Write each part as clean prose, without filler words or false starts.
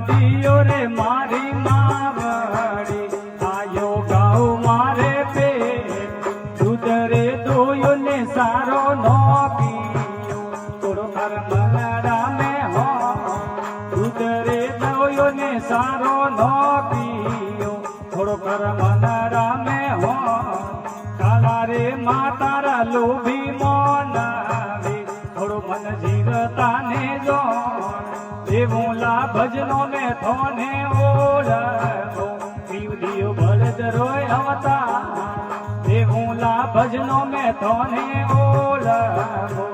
દિયો રે મારી માવડી આયો ગાઉ મારે પે દૂધ રે દોયો ને સારો નો પીયો થોડો કરમલડા મે હો દૂધ રે દોયો ને સારો નો પીયો થોડો કરમલડા મે હો કાલા રે માતારા લોભી મોનાવે થોડો મન જીવતા ને જો દેવુલા ભજનો ને થોને ઓળખો દીવ દિયો બળદ રોય અવતા દેવુલા ભજનો ને થોને ઓળખો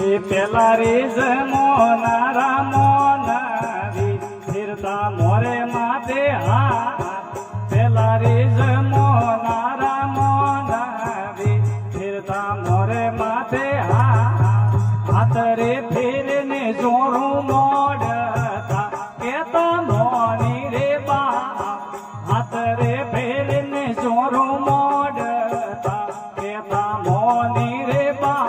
એ પેલા રે જમોનારા મોનાવી ફિરતા મોરે માતે હા પેલા રે જમોનારા મોનાવી ફિરતા મોરે માથે હાથ રે ફેરે ને જોરું મોડતા કેતા મોની રે બા હાથ રે ફેરે ને જોરું મોડતા કેતા મોની રે બા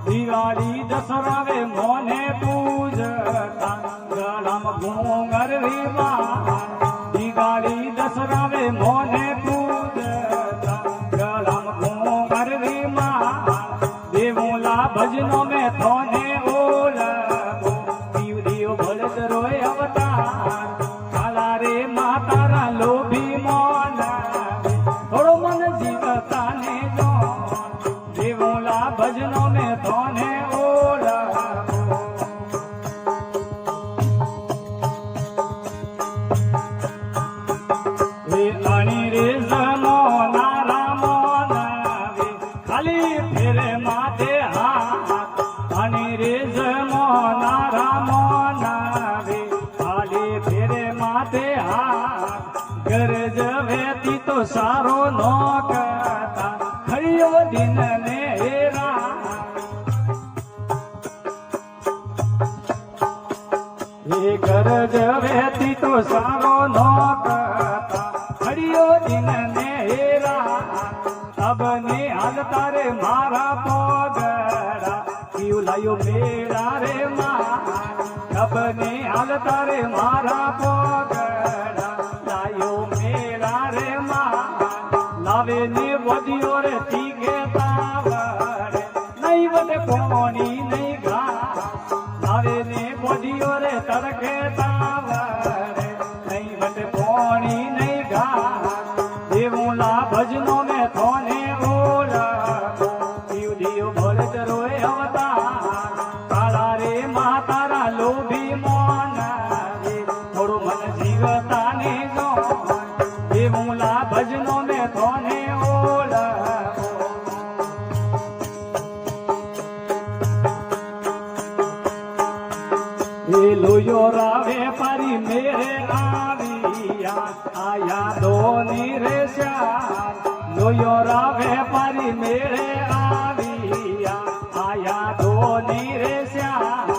દિવાળી દસરાવે મોને પૂજતા ગળામ ઘૂંઘર રી બા દિવાળી દસરાવે મોને પૂજતા ગળામ ઘૂંઘર રી દેવુલા ભજનો મે થોને ઓળખો દીવ દિયો બળદ રોય અવતાર કાલા રે માતારા લોભી મોનાવે થોડો મન જીવતા ને જો દેવુલા ભજનો મે થોને ઓળખો એ અણી રે જમો નારા મોનાવે ખાલી ફેરે માથે હાથ અણી રે જમો નારા મોનાવે ખાલી ફેરે માથે હાથ ગરજ વેતી તો સારો નો કરતા ખળિયો દિન ને હેરા એ ગરજ વેતી તો સારો નો કરતા ખળિયો દિન ને હેરા અબને હાલતા રે મારા પોગડા ક્યુ લાયો મેળા રે માં અબને હાલતા રે મારા પોગડા લાયો મેળા રે માં લાવે ને વડિયો રે તીગે તાવડે નહીં વડે કોણી નહીં ઘા લાવે ને વડિયો રે તરખે તાવડે નહીં વડે કોણી નહીં ઘા દેવુલા ભજનો ને થોને ઓળખો દીવ દિયો બળદ રોય અવતાર કાળા રે માતારા લોભી મોનાવે થોડું મન જીવતા ને જો દેવુલા ભજનો ને થોને ઓળખો એ લોયો રાવે પારી મેરે આવિયા આયા દોની રે શ્યામ લોયો રાવે પારી મેરે આવિયા આયા દોની રે શ્યામ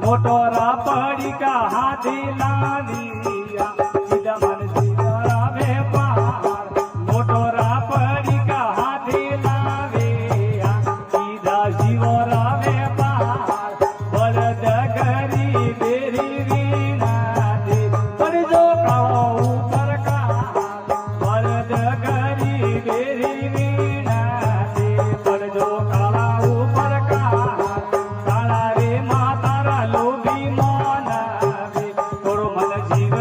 મોટોરા પડીકા હાથી લાવિયા સીધા મન સીધા રાવે પાર મોટોરા પડીકા હાથી લાવિયા સીધા જીવો રાવે પાર બળદ ગરી બેરી વીણા દે પડજો કાળો ઉપર કા બળદ ગરી બેરી વીણા દે પડજો કાળા ઉપર કા કાળા રે માતારા લોભી મોનાવે થોડો મન જીવ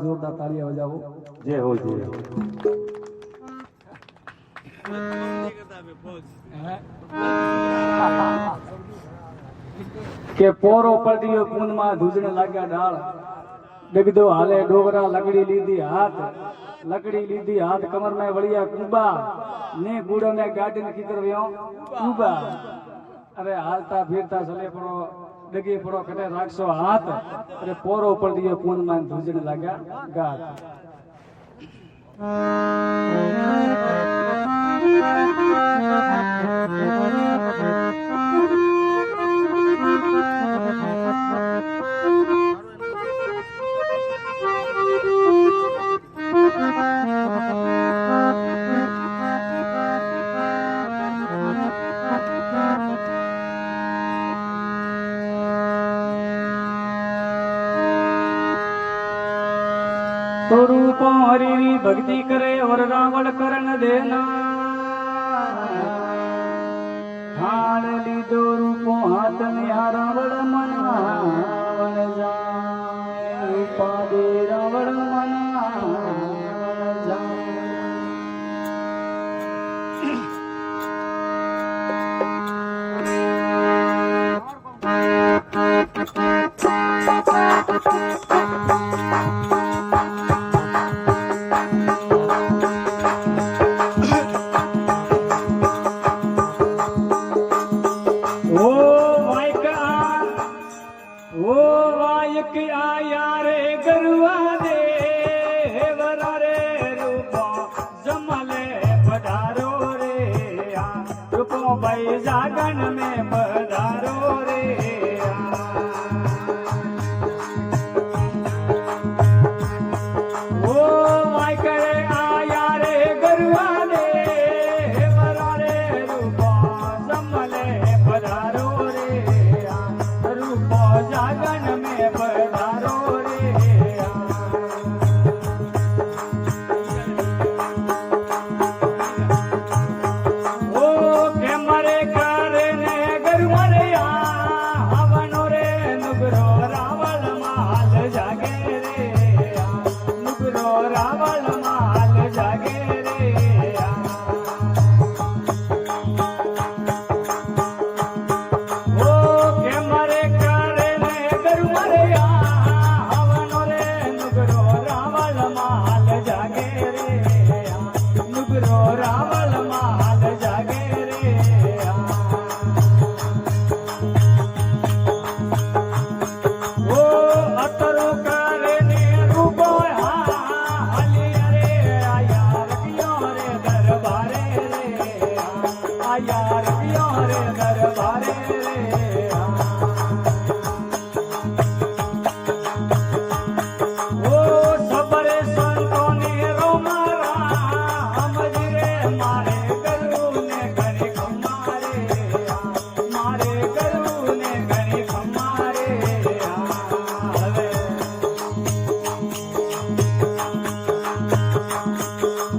જોરદાર તાળીઓ બજાવો. જય હો જય હો. કે પોરો પડ્યો કુંડમાં ધૂજણ લાગ્યા ડાળ ડગદો હાલે ડોગરા લકડી લીધી હાથ કમર में વળિયા કુંબા ને ગુડ में ગાડીને કીધર વ્યો કુંબા અરે હાલતા ફીરતા સલે પડો ડગી પડો કટે રાખશો હાથ અરે પોરો પડ્યો કુંડમાં ધૂજણ લાગ્યા ગાળ. तो रूपो हरि भक्ति करे और रावण करण देना हाल लीधो रूपो हाथ में आ रावण मनावण जाए रूपा दे रावण मनावण जाए. ओ નુગરો રાવળ માલ જાગે રે ઓ કે મારે કરે ને ગરુ મારે આવનો રે નુગરો રાવળ માલ જાગે રે નુગરો રાવળ માલ જાગે રે ઓ અતરો કરે ને રૂપો હાલી રે આયા રખ્યો રે દરબારે રે આયા રખ્યો રે દરબારે રે ઓ સબરે સંતોને રોમારા હમજી રે મારે ગરુને ઘણી ખમારે મારે ગરુને ઘણી ખમારે હવે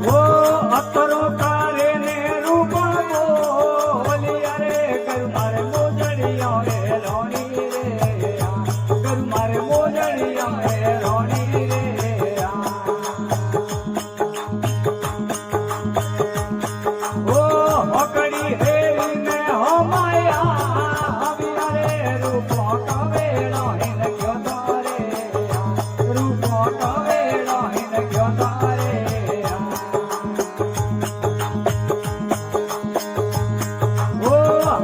ઓ અતરો કરે ને રૂપો બોલી રે ગરુ મારે મોજડિયો રે રોણી રે ગરુ મારે મોજડિયો રે રોણી રે ઓ હોકડી હેરીને હો માયા હવિયા રે રૂપો કવેળો હિન ગયો તારે રૂપો કવેળો હિન ગયો તારે ઓ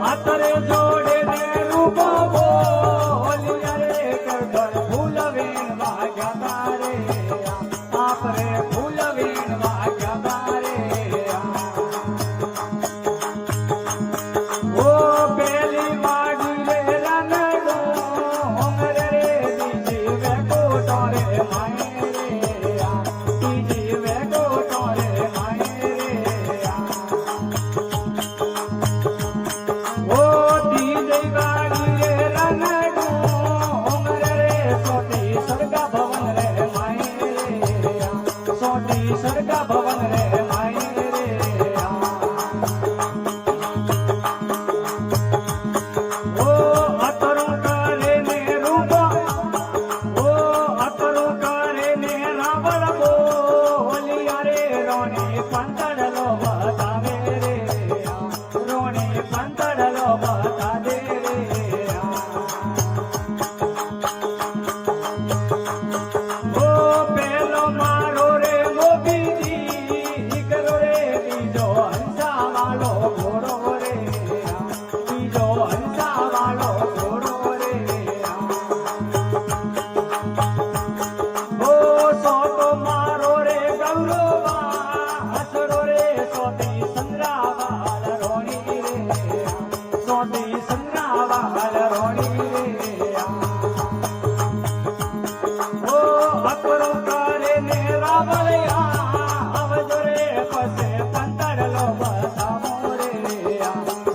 હાથરે જોડે ને રૂપો બોલિયા રે કરધર ફૂલ વીણ વાગ્યા તારે આપરે ફૂલ વીણ વાગ્યા તારે ઓ પેલી માડી રે રનડો હોંગરે રે દીજી વે કોટો રે માય રે દીજી વે કોટો રે માય રે ઓ દીજી વાડી રે રનડો હોંગરે રે સોટી સરગા ભવન રે માય રે સોટી સરગા ભવન રે માય રે ઓ અતરો કરે ને રૂપો ઓ અતરો કરે ને રાવળ બોલિયા રે રોણી પંતડલો બતાવે રે રોણી પંતડલો બતાવે રે ઓ પેલો મારો રે મોબીજી કરો રે બીજો હંસા વાળો ઘોડો રે બીજો હંસા વાળો ઘોડો રે ઓ સોતો મારો રે ગૌરવા હસડો રે સોતી સંદ્રાવાળ રોણી રે સોતી સંદ્રાવાળ રોણી રે ઓ અકરો કરે ને રાવળિયા આવજો રે પસે પંતડલો બતાવો રે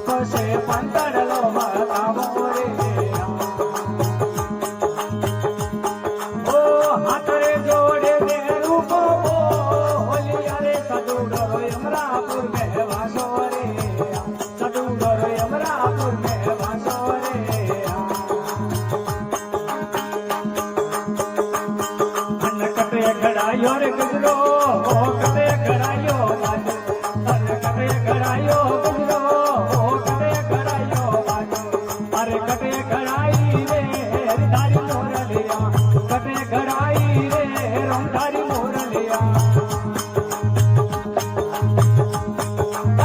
પસે પંતડલો બતાવો રે ઓ હાથરે જોડે ને રૂપો બોલિયા રે સદુડો યમરાપુર મે વાસો રે સદુડો યમરાપુર મે વાસો રે અન કટે ઘડાયો રે ગુજરો ઓ કટે ઘડાયો બાજુ અન કટે ઘડાયો ગુજરો ઓ કટે ઘડાયો બાજુ અરે કટે ઘડાઈ રે હરિધારી મોરલિયા કટે ઘડાઈ રે રોમધારી મોરલિયા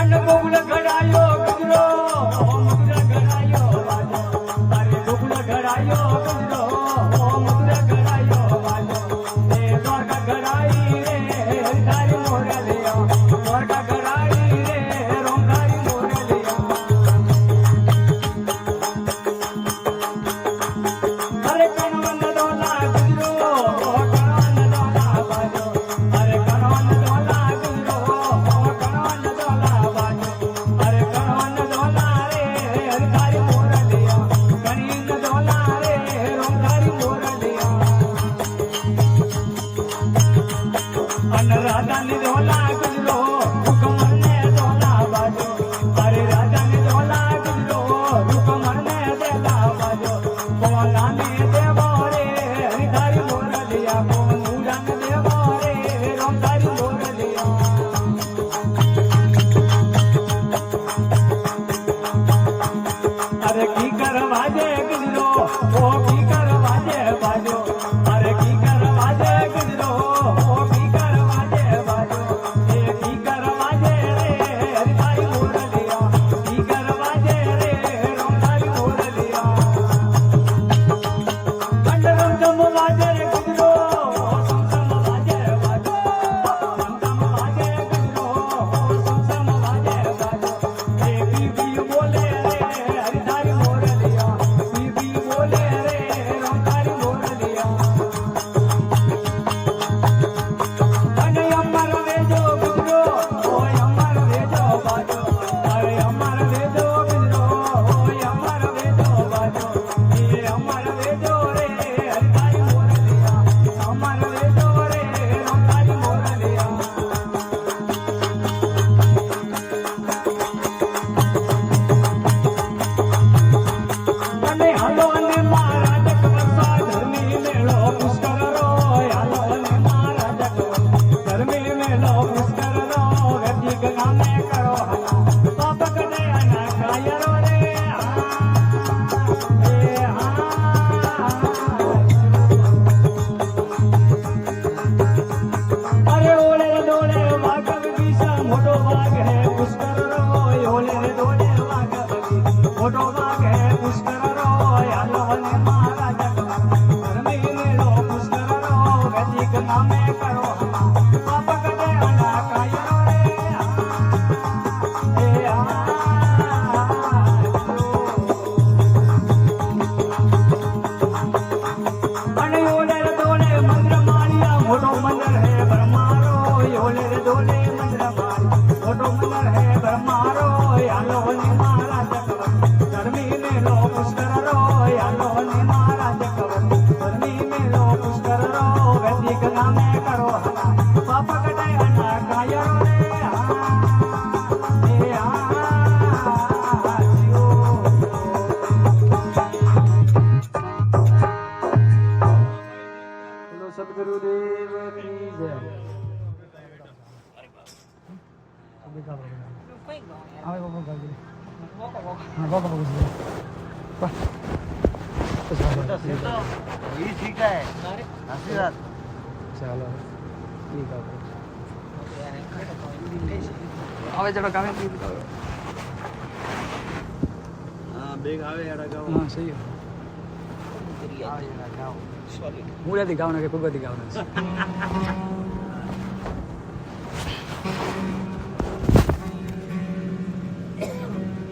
અન બબુલ ઘડાયો ગુજરો ઓ મુગલ ઘડાયો બાજુ અરે બબુલ ઘડાયો ગુજરો ઓ મુગલ ઘડાયો બાજુ એ દ્વારકા ઘડાઈ રે હરિધારી મોરલિયા દ્વારકા ઘડાઈ રે રોમધારી મોરલિયા અરે કણવન દોલા ગુજરો ઓ કણવન દોલા બાજુ અરે કણવન દોલા ગુજરો ઓ કણવન દોલા બાજુ અરે કણવન દોલા રે હરિધારી મોરલિયા કણીન દોલા રે રોમધારી મોરલિયા અન રાધાની દોલા ગુજરો હુકમને દોલા બાજુ અરે રાધાની દોલા ગુજરો હુકમને દેલા બાજુ બોલાને દેવો રે હરિધારી મોરલિયા બોલુરાન દેવો રે ડોલે રે ડોલે મંત્ર મારી મોટો મંદર હે બ્રહ્મારો આલો ને મહારાજ કવર ધર્મી મેલો પુષ્કર રો આલો ને મહારાજ કવર ધર્મી મેલો પુષ્કર રો વૈદિક નામે કરો હલા પાપ કટે અના કાયરો રે સદગુરુદેવ કી જય. ચાલો હવે ચલો કામે હા સહી હું નથી ગાવના કે કોઈ બધી ગાવના છે